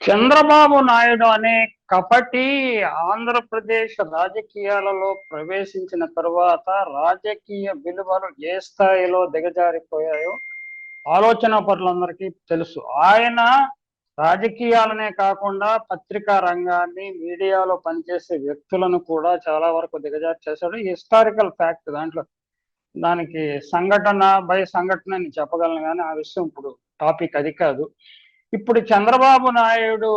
చంద్రబాబు నాయుడు అనే కపటి ఆంధ్రప్రదేశ్ రాజకీయాలలో ప్రవేశించిన తరువాత రాజకీయ విలువలు ఏ స్థాయిలో దిగజారిపోయాయో ఆలోచన పరులందరికీ తెలుసు. ఆయన రాజకీయాలనే కాకుండా పత్రికా రంగాన్ని, మీడియాలో పనిచేసే వ్యక్తులను కూడా చాలా వరకు దిగజారి చేశాడు. హిస్టారికల్ ఫ్యాక్ట్ దాంట్లో. దానికి సంఘటన బై సంఘటన అని చెప్పగలను, కానీ ఆ విషయం ఇప్పుడు టాపిక్ అది కాదు. ఇప్పుడు చంద్రబాబు నాయుడు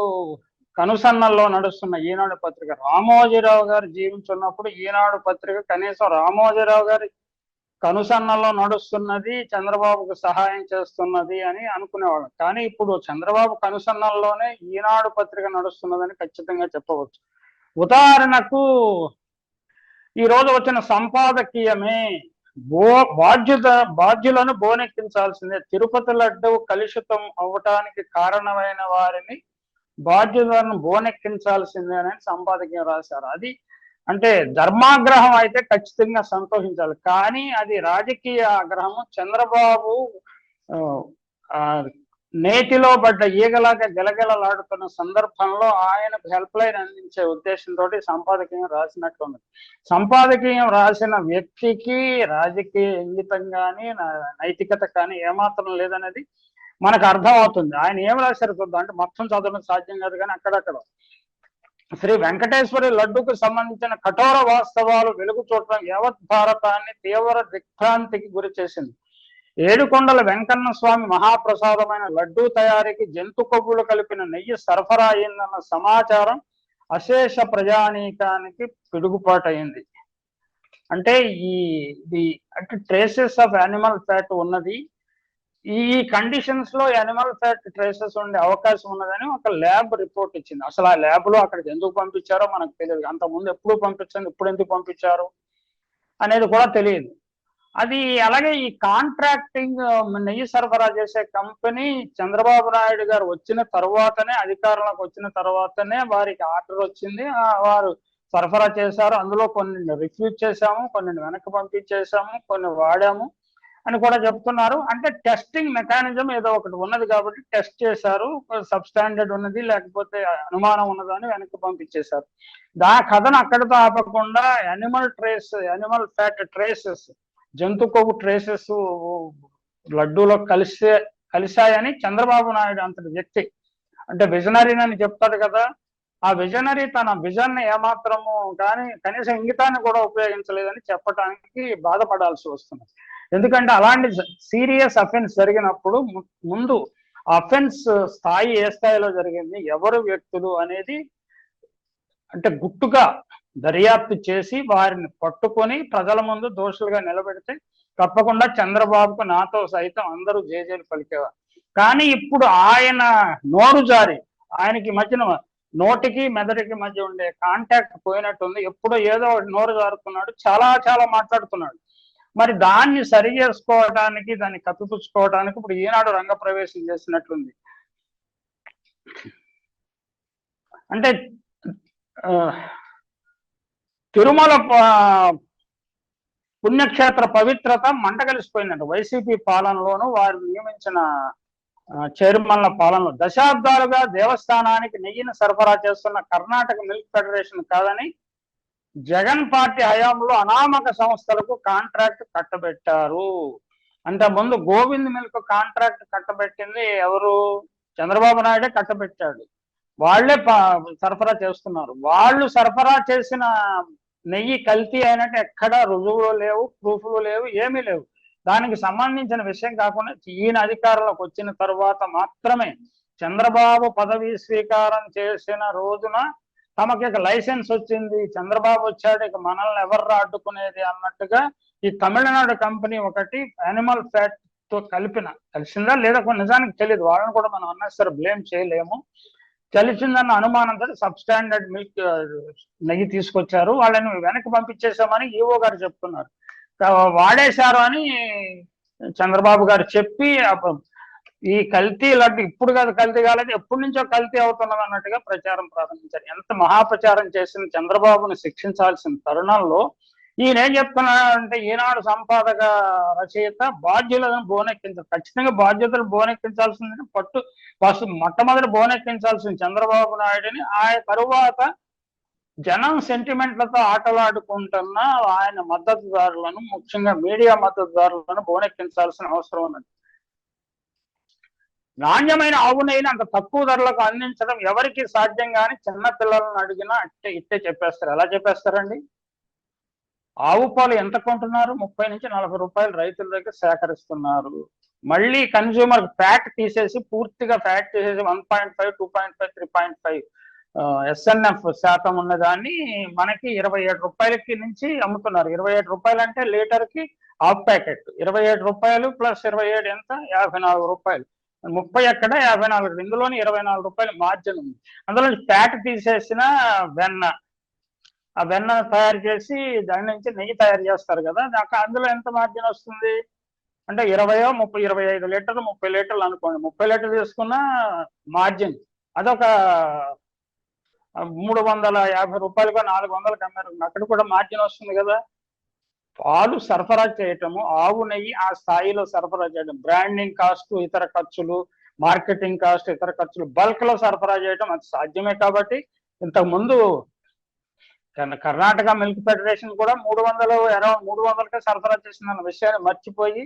కనుసన్నల్లో నడుస్తున్న ఈనాడు పత్రిక, రామోజీరావు గారు జీవించున్నప్పుడు ఈనాడు పత్రిక కనీసం రామోజీరావు గారి కనుసన్నల్లో నడుస్తున్నది, చంద్రబాబుకు సహాయం చేస్తున్నది అని అనుకునేవాళ్ళం. కానీ ఇప్పుడు చంద్రబాబు కనుసన్నల్లోనే ఈనాడు పత్రిక నడుస్తున్నదని ఖచ్చితంగా చెప్పవచ్చు. ఉదాహరణకు ఈ రోజు వచ్చిన సంపాదకీయమే బాధ్యులను బోనెక్కించాల్సిందే. తిరుపతి లడ్డు కలుషితం అవ్వటానికి కారణమైన వారిని బాధ్యులను బోనెక్కించాల్సిందే అని సంపాదకీయం రాశారు. అది అంటే ధర్మాగ్రహం అయితే ఖచ్చితంగా సంతోషించాలి, కానీ అది రాజకీయ ఆగ్రహం. చంద్రబాబు నేతిలో పడ్డ ఈగలాగా గెలగెలలాడుతున్న సందర్భంలో ఆయనకు హెల్ప్ లైన్ అందించే ఉద్దేశంతో సంపాదకీయం రాసినట్లుంది. సంపాదకీయం రాసిన వ్యక్తికి రాజకీయ ఇంగితం కానీ నైతికత కానీ ఏమాత్రం లేదనేది మనకు అర్థమవుతుంది. ఆయన ఏం రాశారు చూద్దాం, అంటే మొత్తం చదవడం సాధ్యం కాదు, కానీ అక్కడక్కడ శ్రీ వెంకటేశ్వరి లడ్డుకు సంబంధించిన కఠోర వాస్తవాలు వెలుగు చూడటం యావత్ భారతాన్ని తీవ్ర దిగ్భ్రాంతికి గురి చేసింది. ఏడుకొండల వెంకన్న స్వామి మహాప్రసాదమైన లడ్డూ తయారీకి జంతు కొవ్వులు కలిపిన నెయ్యి సరఫరా అయిందన్న సమాచారం అశేష ప్రజానీకానికి పిడుగుపాటైంది. అంటే అంటే ట్రేసెస్ ఆఫ్ యానిమల్ ఫ్యాట్ ఉన్నది. ఈ కండిషన్స్ లో యానిమల్ ఫ్యాట్ ట్రేసెస్ ఉండే అవకాశం ఉన్నదని ఒక ల్యాబ్ రిపోర్ట్ ఇచ్చింది. అసలు ఆ ల్యాబ్ లో అక్కడికి ఎందుకు పంపించారో మనకు తెలియదు. అంతకుముందు ఎప్పుడు పంపించారు, ఇప్పుడు ఎందుకు పంపించారు అనేది కూడా తెలియదు. అది అలాగే ఈ కాంట్రాక్టింగ్ నెయ్యి సరఫరా చేసే కంపెనీ చంద్రబాబు నాయుడు గారు వచ్చిన తర్వాతనే, అధికారంలోకి వచ్చిన తర్వాతనే వారికి ఆర్డర్ వచ్చింది. వారు సరఫరా చేశారు. అందులో కొన్ని రిఫ్యూజ్ చేశాము, కొన్ని వెనక్కి పంపించేసాము, కొన్ని వాడాము అని కూడా చెప్తున్నారు. అంటే టెస్టింగ్ మెకానిజం ఏదో ఒకటి ఉన్నది కాబట్టి టెస్ట్ చేశారు, సబ్స్టాండర్డ్ ఉన్నది లేకపోతే అనుమానం ఉన్నదని వెనక్కి పంపించేశారు. కథను అక్కడితో ఆపకుండా యానిమల్ ఫ్యాట్ ట్రేసెస్, జంతు కొవ్వు ట్రేసెస్ లడ్డూలో కలిశాయని చంద్రబాబు నాయుడు అంతటి వ్యక్తి, అంటే విజనరీ అని చెప్తాడు కదా, ఆ విజనరీ తన విజన్ ఏమాత్రము కానీ కనీసం ఇంగితాన్ని కూడా ఉపయోగించలేదని చెప్పడానికి బాధపడాల్సి వస్తుంది. ఎందుకంటే అలాంటి సీరియస్ అఫెన్స్ జరిగినప్పుడు ముందు అఫెన్స్ స్థాయి ఏ స్థాయిలో జరిగింది, ఎవరు వ్యక్తులు అనేది అంటే గుట్టుగా దర్యాప్తు చేసి వారిని పట్టుకొని ప్రజల ముందు దోషులుగా నిలబెడితే తప్పకుండా చంద్రబాబుకు నాతో సైతం అందరూ జేజేలు పలికేవారు. కానీ ఇప్పుడు ఆయన నోరు జారి, ఆయనకి మధ్యన నోటికి మెదడికి మధ్య ఉండే కాంటాక్ట్ పోయినట్టుంది. ఎప్పుడో ఏదో నోరు జారుతున్నాడు, చాలా చాలా మాట్లాడుతున్నాడు. మరి దాన్ని సరి చేసుకోవడానికి, దాన్ని కప్పిపుచ్చుకోవడానికి ఇప్పుడు ఈనాడు రంగప్రవేశం చేసినట్లుంది. అంటే తిరుమల పుణ్యక్షేత్ర పవిత్రత మంటగలిసిపోయిందంట. వైసీపీ పాలనలోనూ వారు నియమించిన చైర్మన్ల పాలనలో దశాబ్దాలుగా దేవస్థానానికి నెయ్యిని సరఫరా చేస్తున్న కర్ణాటక మిల్క్ ఫెడరేషన్ కాదని జగన్ పార్టీ హయాంలో అనామక సంస్థలకు కాంట్రాక్ట్ కట్టబెట్టారు. అంతకుముందు గోవింద్ మిల్క్ కాంట్రాక్ట్ కట్టబెట్టింది ఎవరు? చంద్రబాబు నాయుడే కట్టబెట్టాడు. వాళ్లే సరఫరా చేస్తున్నారు. వాళ్ళు సరఫరా చేసిన నెయ్యి కల్తీ అయినట్టు ఎక్కడా రుజువులు లేవు, ప్రూఫ్లు లేవు, ఏమీ లేవు. దానికి సంబంధించిన విషయం కాకుండా ఈయన అధికారంలోకి వచ్చిన తర్వాత మాత్రమే చంద్రబాబు పదవీ స్వీకారం చేసిన రోజున తమకి ఇక లైసెన్స్ వచ్చింది, చంద్రబాబు వచ్చాడు, ఇక మనల్ని ఎవర్రా అడ్డుకునేది అన్నట్టుగా ఈ తమిళనాడు కంపెనీ ఒకటి యానిమల్ ఫ్యాట్ తో కలిసిందా లేదా నిజానికి తెలియదు, వాళ్ళని కూడా మనం అన్నసరి బ్లేమ్ చేయలేము. కలిసిందన్న అనుమానంతో సబ్స్టాండర్డ్ మిల్క్ నెయ్యి తీసుకొచ్చారు, వాళ్ళని వెనక్కి పంపించేసామని ఈవో గారు చెప్తున్నారు. వాడేశారు అని చంద్రబాబు గారు చెప్పి ఈ కల్తీ లడ్డు ఇప్పుడు కాదు కల్తీ కాలేదు, ఎప్పటి నుంచో కల్తీ అవుతున్నది అన్నట్టుగా ప్రచారం ప్రారంభించారు. ఎంత మహాప్రచారం చేసిన చంద్రబాబును శిక్షించాల్సిన తరుణంలో ఈయన ఏం చెప్తున్నాడంటే, ఈనాడు సంపాదక రచయిత బాధ్యులను బోనెక్కించాలి, ఖచ్చితంగా బాధ్యతలు బోనెక్కించాల్సిందని మొట్టమొదటి బోనెక్కించాల్సింది చంద్రబాబు నాయుడిని. ఆ తరువాత జనం సెంటిమెంట్లతో ఆటలాడుకుంటున్న ఆయన మద్దతుదారులను, ముఖ్యంగా మీడియా మద్దతుదారులను బోనెక్కించాల్సిన అవసరం ఉన్నది. నాణ్యమైన ఆవు నెయ్యిని అంత తక్కువ ధరలకు అందించడం ఎవరికి సాధ్యం కానీ చిన్న పిల్లలను అడిగినా ఇట్టే చెప్పేస్తారు. ఎలా చెప్పేస్తారండి? ఆవు పాలు ఎంత కొంటున్నారు? 30 నుంచి 40 రూపాయలు రైతుల దగ్గర సేకరిస్తున్నారు. మళ్ళీ కన్జ్యూమర్ ఫ్యాట్ తీసేసి, పూర్తిగా ఫ్యాట్ తీసేసి 1.5, 2.5, 3.5 SNF శాతం ఉన్నదాన్ని మనకి 27 రూపాయలకి నుంచి అమ్ముతున్నారు. 27 రూపాయలు అంటే లీటర్కి హాఫ్ ప్యాకెట్. 27 రూపాయలు ప్లస్ 27 ఎంత? 54 రూపాయలు. 30 ఎక్కడ, 54. ఇందులోని 24 రూపాయలు మార్జిన్ ఉంది. అందులో ఫ్యాట్ తీసేసిన వెన్న, ఆ వెన్న తయారు చేసి దాని నుంచి నెయ్యి తయారు చేస్తారు కదా, అందులో ఎంత మార్జిన్ వస్తుంది అంటే 20, 30, 25 లీటర్లు, 30 లీటర్లు అనుకోండి. 30 లీటర్లు తీసుకున్న మార్జిన్ అదొక 350 రూపాయలుగా 400కి అమ్మారు. అక్కడ కూడా మార్జిన్ వస్తుంది కదా. పాలు సరఫరా చేయటము, ఆవు నెయ్యి ఆ స్థాయిలో సరఫరా చేయడం, బ్రాండింగ్ కాస్ట్, ఇతర ఖర్చులు, మార్కెటింగ్ కాస్ట్, ఇతర ఖర్చులు బల్క్ లో సరఫరా చేయడం అది సాధ్యమే. కాబట్టి ఇంతకుముందు కర్ణాటక మిల్క్ ఫెడరేషన్ కూడా 300కే సరఫరా చేసిన విషయాన్ని మర్చిపోయి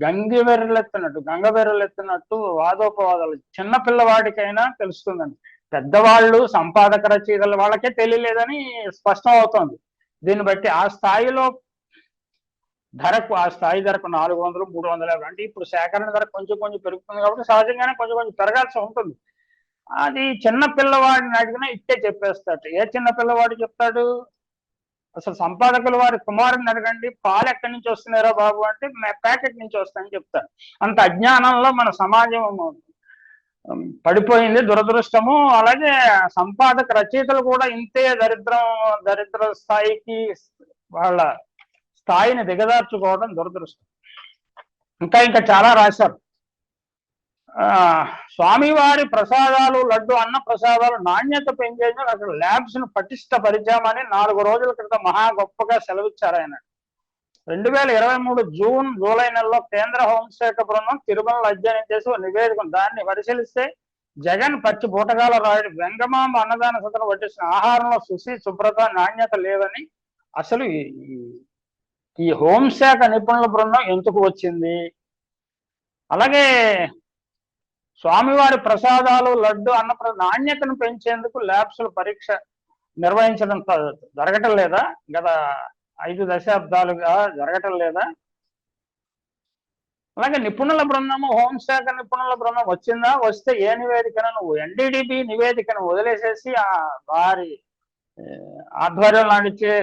గంగబెర్రెలెత్తినట్టు వాదోపవాదాలు చిన్న పిల్లవాడికైనా తెలుస్తుందండి. పెద్దవాళ్ళు, సంపాదక రచయితల వాళ్ళకే తెలియలేదని స్పష్టం అవుతోంది. దీన్ని బట్టి ఆ స్థాయిలో ఆ స్థాయి ధరకు 400, 350 అంటే ఇప్పుడు సేకరణ ధర కొంచెం పెరుగుతుంది కాబట్టి సహజంగానే కొంచెం పెరగాల్సి ఉంటుంది. అది చిన్న పిల్లవాడిని అడిగినా ఇట్టే చెప్పేస్తాడు. ఏ చిన్న పిల్లవాడు చెప్తాడు? అసలు సంపాదకులు వారి కుమారుని అడగండి, పాలు ఎక్కడి నుంచి వస్తున్నారో బాబు అంటే ప్యాకెట్ నుంచి వస్తాయని చెప్తాడు. అంత అజ్ఞానంలో మన సమాజం పడిపోయింది, దురదృష్టము. అలాగే సంపాదక రచయితలు కూడా ఇంతే దరిద్ర స్థాయికి వాళ్ళ స్థాయిని దిగదార్చుకోవడం దురదృష్టం. ఇంకా చాలా రాశారు. స్వామివారి ప్రసాదాలు, లడ్డు, అన్న ప్రసాదాలు నాణ్యత పెంచేందుకు అక్కడ ల్యాబ్స్ ను పటిష్టపరిచామని 4 రోజుల క్రితం మహా గొప్పగా సెలవిచ్చారు ఆయన. 2023 జూన్, జూలై నెలలో కేంద్ర హోంశాఖ బృందం తిరుమలలో అధ్యయనం చేసి ఒక నివేదిక, దాన్ని పరిశీలిస్తే జగన్ పచ్చి బూటకాల రాయుడు వెంగమాంబ అన్నదాన సత్రం వడ్డిస్తున్న ఆహారంలో శుభ్రత, నాణ్యత లేవని. అసలు ఈ హోంశాఖ నిపుణుల బృందం ఎందుకు వచ్చింది? అలాగే స్వామివారి ప్రసాదాలు, లడ్డు, అన్న నాణ్యతను పెంచేందుకు ల్యాబ్స్ పరీక్ష నిర్వహించడం జరగటం లేదా? గత 5 దశాబ్దాలుగా జరగటం లేదా? అలాగే నిపుణుల బృందము, హోంశాఖ నిపుణుల బృందం వచ్చిందా? వస్తే ఏ నివేదికను? నువ్వు NDDB నివేదికను వదిలేసేసి వారి ఆధ్వర్యంలో నడిచే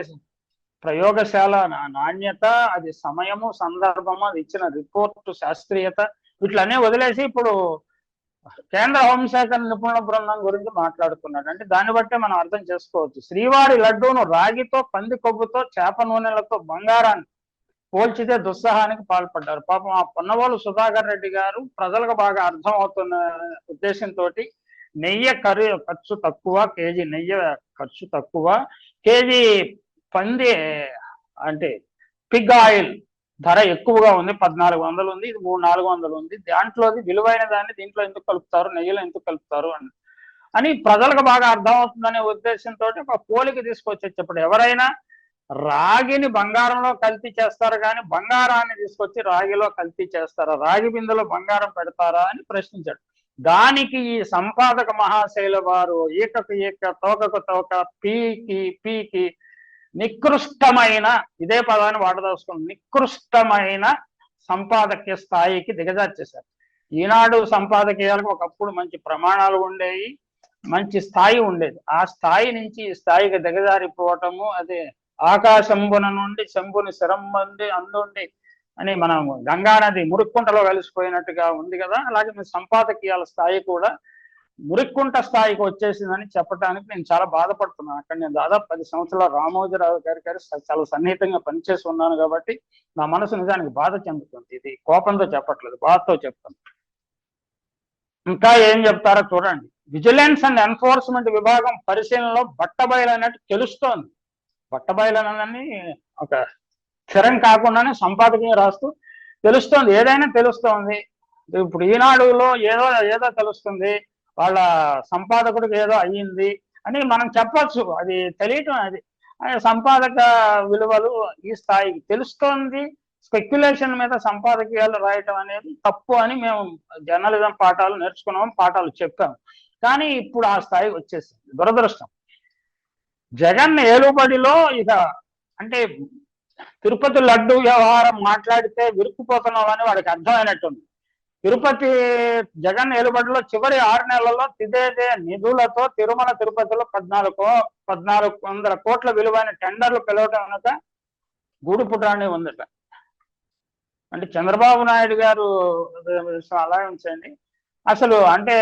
ప్రయోగశాల నాణ్యత, అది సమయము, సందర్భము, అది ఇచ్చిన రిపోర్టు, శాస్త్రీయత, వీటిలన్నీ వదిలేసి ఇప్పుడు కేంద్ర హోంశాఖ నిపుణుల బృందం గురించి మాట్లాడుతున్నాడు. అంటే దాన్ని బట్టే మనం అర్థం చేసుకోవచ్చు. శ్రీవారి లడ్డూను రాగితో, పంది కొవ్వుతో, చేప నూనెలతో, బంగారాన్ని పోల్చితే దుస్సాహానికి పాల్పడ్డారు. పాపం ఆ పొన్నవోలు సుధాకర్ రెడ్డి గారు ప్రజలకు బాగా అర్థం అవుతున్న ఉద్దేశంతో నెయ్యి ఖర్చు తక్కువ, కేజీ నెయ్యి ఖర్చు తక్కువ, కేజీ పంది అంటే పిగ్ ఆయిల్ ధర ఎక్కువగా ఉంది, 1400 ఉంది, ఇది 400 ఉంది. దాంట్లోది విలువైన దాన్ని దీంట్లో ఎందుకు కలుపుతారు, నెయ్యిలో ఎందుకు కలుపుతారు అని ప్రజలకు బాగా అర్థం అవుతుందనే ఉద్దేశంతో ఒక పోలిక తీసుకొచ్చేటప్పుడు ఎవరైనా రాగిని బంగారంలో కల్తీ చేస్తారు కానీ బంగారాన్ని తీసుకొచ్చి రాగిలో కల్తీ చేస్తారా, రాగి బిందెలో బంగారం పెడతారా అని ప్రశ్నించాడు. దానికి ఈ సంపాదక మహాశైల వారు ఈకకు ఈక, తోకకు తోక, పీకి నికృష్టమైన, ఇదే పదాన్ని వాడదలుచుకుని, నికృష్టమైన సంపాదకీయ స్థాయికి దిగజార్చేశారు. ఈనాడు సంపాదకీయాలకు ఒకప్పుడు మంచి ప్రమాణాలు ఉండేవి, మంచి స్థాయి ఉండేది. ఆ స్థాయి నుంచి ఈ స్థాయికి దిగజారిపోవటము, అదే ఆకాశంబున నుండి శంభుని శిరంబంది అందుండి అని మనం గంగానది మురిక్కుంటలో కలిసిపోయినట్టుగా ఉంది కదా. అలాగే మీ సంపాదకీయాల స్థాయి కూడా మురిక్కుంట స్థాయికి వచ్చేసిందని చెప్పడానికి నేను చాలా బాధపడుతున్నాను. అక్కడ నేను దాదాపు 10 సంవత్సరాలు రామోజీరావు గారి చాలా సన్నిహితంగా పనిచేసి ఉన్నాను కాబట్టి నా మనసు నిజానికి బాధ చెందుతుంది. ఇది కోపంతో చెప్పట్లేదు, బాధతో చెప్తాను. ఇంకా ఏం చెప్తారో చూడండి. విజిలెన్స్ అండ్ ఎన్ఫోర్స్మెంట్ విభాగం పరిశీలనలో బట్టబయలైనట్టు తెలుస్తోంది. బట్టబయలనని ఒక స్థిరం కాకుండానే సంపాదకీయం రాస్తూ తెలుస్తోంది, ఏదైనా తెలుస్తోంది. ఇప్పుడు ఈనాడులో ఏదో ఏదో తెలుస్తుంది, వాళ్ళ సంపాదకుడికి ఏదో అయ్యింది అని మనం చెప్పచ్చు. అది తెలియటం, అది సంపాదక విలువలు ఈ స్థాయికి తెలుస్తోంది. స్పెక్యులేషన్ మీద సంపాదకీయాలు రాయటం అనేది తప్పు అని మేము జర్నలిజం పాఠాలు నేర్చుకున్నాం, పాఠాలు చెప్పాం. కానీ ఇప్పుడు ఆ స్థాయికి వచ్చేసింది, దురదృష్టం. జగన్ ఏలుబడిలో ఇక అంటే తిరుపతి లడ్డు వ్యవహారం మాట్లాడితే విరుక్కుపోతున్నామని వాడికి అర్థమైనట్టుంది. తిరుపతి జగన్ ఏలుబడిలో చివరి 6 నెలల్లో తిదేదే నిధులతో తిరుమల తిరుపతిలో 1400 కోట్ల విలువైన టెండర్లు పిలవటం కనుక గూడుపుట్రాన్ని ఉందట. అంటే చంద్రబాబు నాయుడు గారు అలా ఉంచండి. అసలు అంటే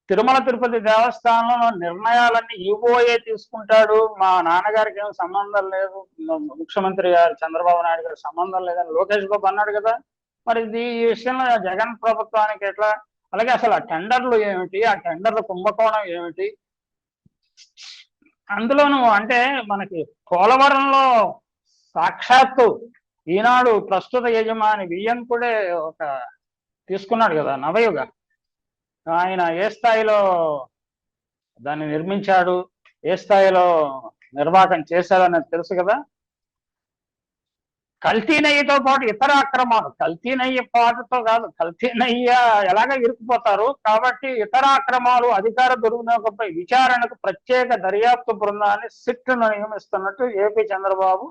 తిరుమల తిరుపతి దేవస్థానంలో నిర్ణయాలన్నీ ఈవోఏ తీసుకుంటాడు, మా నాన్నగారికి ఏం సంబంధం లేదు, ముఖ్యమంత్రి గారు చంద్రబాబు నాయుడు గారికి సంబంధం లేదని లోకేష్ బాబు అన్నాడు కదా. మరి ఈ విషయంలో జగన్ ప్రభుత్వానికి ఎట్లా? అలాగే అసలు ఆ టెండర్లు ఏమిటి, ఆ టెండర్ల కుంభకోణం ఏమిటి? అందులోనూ అంటే మనకి పోలవరంలో సాక్షాత్తు ఈనాడు ప్రస్తుత యజమాని వియ్యంకుడే ఒక తీసుకున్నాడు కదా నవయుగ. ఆయన ఏ స్థాయిలో దాన్ని నిర్మించాడు, ఏ స్థాయిలో నిర్వాహకం చేశాడనేది తెలుసు కదా. కల్తీ నెయ్యితో పాటు ఇతర అక్రమాలు, కల్తీ నెయ్యి పాటుతో కాదు, కల్తీ నెయ్యి ఎలాగ ఇరుక్కుపోతారు కాబట్టి ఇతర అక్రమాలు, అధికార దుర్వినియోగంపై విచారణకు ప్రత్యేక దర్యాప్తు బృందాన్ని సిట్ను నియమిస్తున్నట్టు ఏపీ చంద్రబాబు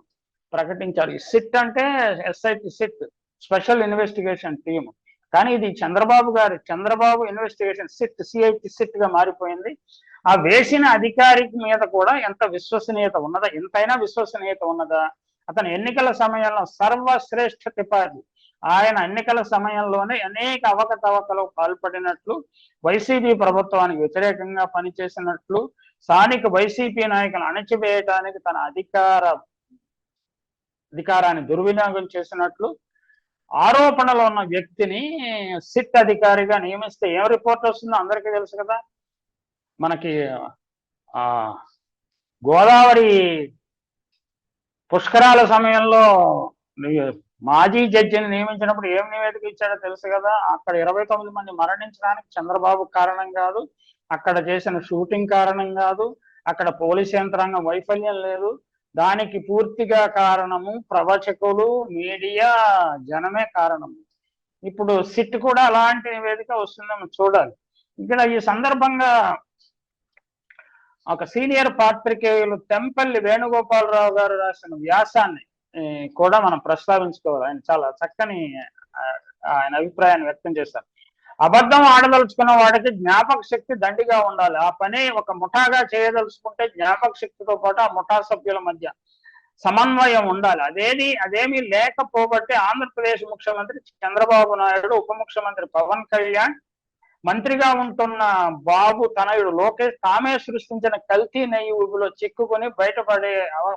ప్రకటించారు. ఈ సిట్ అంటే SIT SIT, special investigation team. కానీ ఇది Chandrababu investigation SIT, CIT SIT గా మారిపోయింది. ఆ వేసిన అధికారి మీద కూడా ఎంత విశ్వసనీయత ఉన్నదా, ఎంతైనా విశ్వసనీయత ఉన్నదా? అతను ఎన్నికల సమయంలో సర్వశ్రేష్ఠ త్రిపాఠి. ఆయన ఎన్నికల సమయంలోనే అనేక అవకతవకలు పాల్పడినట్లు, వైసీపీ ప్రభుత్వానికి వ్యతిరేకంగా పనిచేసినట్లు, స్థానిక వైసీపీ నాయకులను అణచివేయడానికి తన అధికారాన్ని దుర్వినియోగం చేసినట్లు ఆరోపణలో ఉన్న వ్యక్తిని సిట్ అధికారిగా నియమిస్తే ఏం రిపోర్ట్ వస్తుందో అందరికీ తెలుసు కదా. మనకి గోదావరి పుష్కరాల సమయంలో మాజీ జడ్జిని నియమించినప్పుడు ఏం నివేదిక ఇచ్చాడో తెలుసు కదా. అక్కడ 29 మంది మరణించడానికి చంద్రబాబు కారణం కాదు, అక్కడ చేసిన షూటింగ్ కారణం కాదు, అక్కడ పోలీస్ యంత్రాంగం వైఫల్యం లేదు, దానికి పూర్తిగా కారణము ప్రవచకులు, మీడియా, జనమే కారణము. ఇప్పుడు సిట్ కూడా అలాంటి నివేదిక వస్తుందేమో చూడాలి. ఇక్కడ ఈ సందర్భంగా ఒక సీనియర్ పాత్రికేయులు తెంపల్లి వేణుగోపాలరావు గారు రాసిన వ్యాసాన్ని కూడా మనం ప్రస్తావించుకోవాలి. ఆయన చాలా చక్కని ఆయన అభిప్రాయాన్ని వ్యక్తం చేశారు. అబద్ధం ఆడదలుచుకున్న వాడికి జ్ఞాపక శక్తి దండిగా ఉండాలి. ఆ పని ఒక ముఠాగా చేయదలుచుకుంటే జ్ఞాపక శక్తితో పాటు ఆ ముఠా సభ్యుల మధ్య సమన్వయం ఉండాలి. అదేమీ లేకపోబట్టి ఆంధ్రప్రదేశ్ ముఖ్యమంత్రి చంద్రబాబు నాయుడు, ఉప ముఖ్యమంత్రి పవన్ కళ్యాణ్, మంత్రిగా ఉంటున్న బాబు తనయుడు లోకేష్ తామే సృష్టించిన కల్తీ నెయ్యి ఊబిలో చిక్కుకొని బయటపడే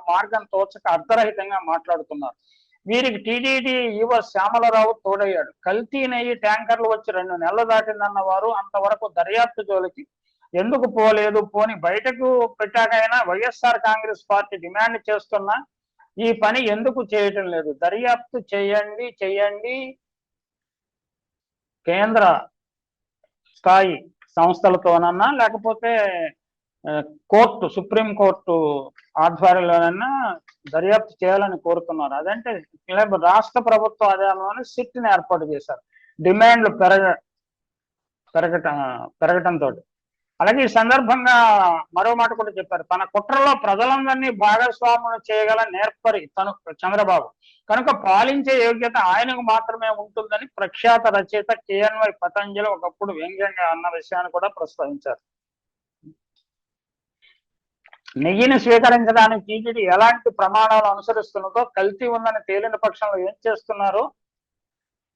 మార్గం తోచక అర్ధరహితంగా మాట్లాడుతున్నారు. వీరికి టీడీడీ ఈవో శ్యామలరావు తోడయ్యాడు. కల్తీ నెయ్యి ట్యాంకర్లు వచ్చి 2 నెలలు దాటిందన్న వారు అంతవరకు దర్యాప్తు జోలికి ఎందుకు పోలేదు? పోని బయటకు పెట్టాకైనా వైఎస్ఆర్ కాంగ్రెస్ పార్టీ డిమాండ్ చేస్తున్నా ఈ పని ఎందుకు చేయటం లేదు? దర్యాప్తు చేయండి కేంద్ర స్థాయి సంస్థలతోనన్నా లేకపోతే సుప్రీం కోర్టు ఆధ్వర్యంలోనన్నా దర్యాప్తు చేయాలని కోరుతున్నారు. అదంటే రాష్ట్ర ప్రభుత్వ ఆదాయంలోనే సిట్ని ఏర్పాటు చేశారు డిమాండ్లు పెరగటంతో. అలాగే ఈ సందర్భంగా మరో మాట కూడా చెప్పారు. తన కుట్రలో ప్రజలందరినీ భాగస్వాములు చేయగల నేర్పరి తను చంద్రబాబు కనుక పాలించే యోగ్యత ఆయనకు మాత్రమే ఉంటుందని ప్రఖ్యాత రచయిత కేఎన్వై పతంజలి ఒకప్పుడు వ్యంగ్యంగా అన్న విషయాన్ని కూడా ప్రస్తావించారు. నెయ్యిని స్వీకరించడానికి టీటీడీ ఎలాంటి ప్రమాణాలు అనుసరిస్తున్నదో, కల్తీ ఉందని తేలిన పక్షంలో ఏం చేస్తున్నారు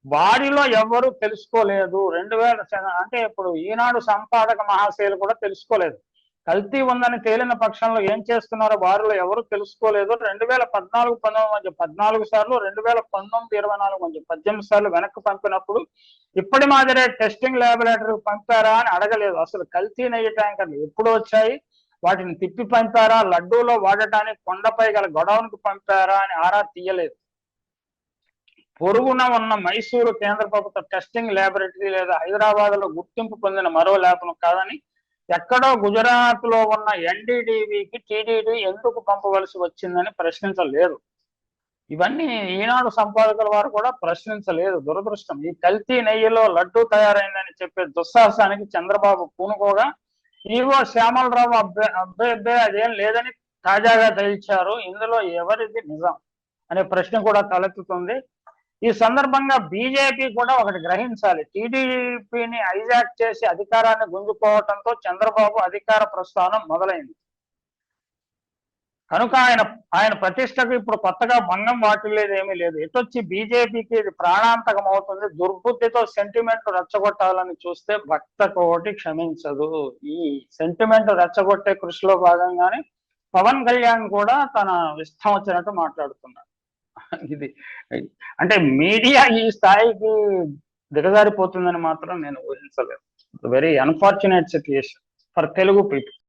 వారిలో ఎవరు తెలుసుకోలేదు. 2000 అంటే ఇప్పుడు ఈనాడు సంపాదక మహాశయులు కూడా తెలుసుకోలేదు. కల్తీ ఉందని తేలిన పక్షంలో ఏం చేస్తున్నారో వారిలో ఎవరు తెలుసుకోలేదు. 2014-19 మధ్య 14 సార్లు, 2019-24 మధ్య 18 సార్లు వెనక్కి పంపినప్పుడు ఇప్పటి మాదిరే టెస్టింగ్ ల్యాబొరేటరీ పంపారా అని అడగలేదు. అసలు కల్తీ నెయ్యి ట్యాంకర్లు ఎప్పుడు వచ్చాయి, వాటిని తిప్పి పంపారా, లడ్డూలో వాడటానికి కొండపై గల గొడవనికి పంపారా అని ఆరా తీయలేదు. పొరుగున ఉన్న మైసూరు కేంద్ర ప్రభుత్వ టెస్టింగ్ ల్యాబొరేటరీ లేదా హైదరాబాద్ లో గుర్తింపు పొందిన మరో ల్యాబ్ను కాదని ఎక్కడో గుజరాత్ లో ఉన్న ఎన్డీడీబీకి టీడీడీ ఎందుకు పంపవలసి వచ్చిందని ప్రశ్నించలేదు. ఇవన్నీ ఈనాడు సంపాదకుల వారు కూడా ప్రశ్నించలేదు. దురదృష్టం. ఈ కల్తీ నెయ్యిలో లడ్డూ తయారైందని చెప్పే దుస్సాహసానికి చంద్రబాబు పూనుకోగా ఈవో శ్యామలరావు అబ్బే అదేం లేదని తాజాగా తేల్చారు. ఇందులో ఎవరిది నిజం అనే ప్రశ్న కూడా తలెత్తుతుంది. ఈ సందర్భంగా బీజేపీ కూడా ఒకటి గ్రహించాలి. టీడీపీని హైజాక్ చేసి అధికారాన్ని గుంజుకోవడంతో చంద్రబాబు అధికార ప్రస్థానం మొదలైంది కనుక ఆయన ప్రతిష్టకు ఇప్పుడు కొత్తగా భంగం వాటిల్లేదు, ఏమీ లేదు. ఎటొచ్చి బీజేపీకి ఇది ప్రాణాంతకం అవుతుంది. దుర్బుద్ధితో సెంటిమెంట్ రెచ్చగొట్టాలని చూస్తే భక్త కోటి క్షమించదు. ఈ సెంటిమెంట్ రెచ్చగొట్టే కృషిలో భాగంగానే పవన్ కళ్యాణ్ కూడా తన ఇష్టం వచ్చినట్టు మాట్లాడుతున్నాడు. ఇది అంటే మీడియా ఈ స్థాయికి దిగజారిపోతుందని మాత్రం నేను ఊహించలేదు. Very unfortunate situation for Telugu people.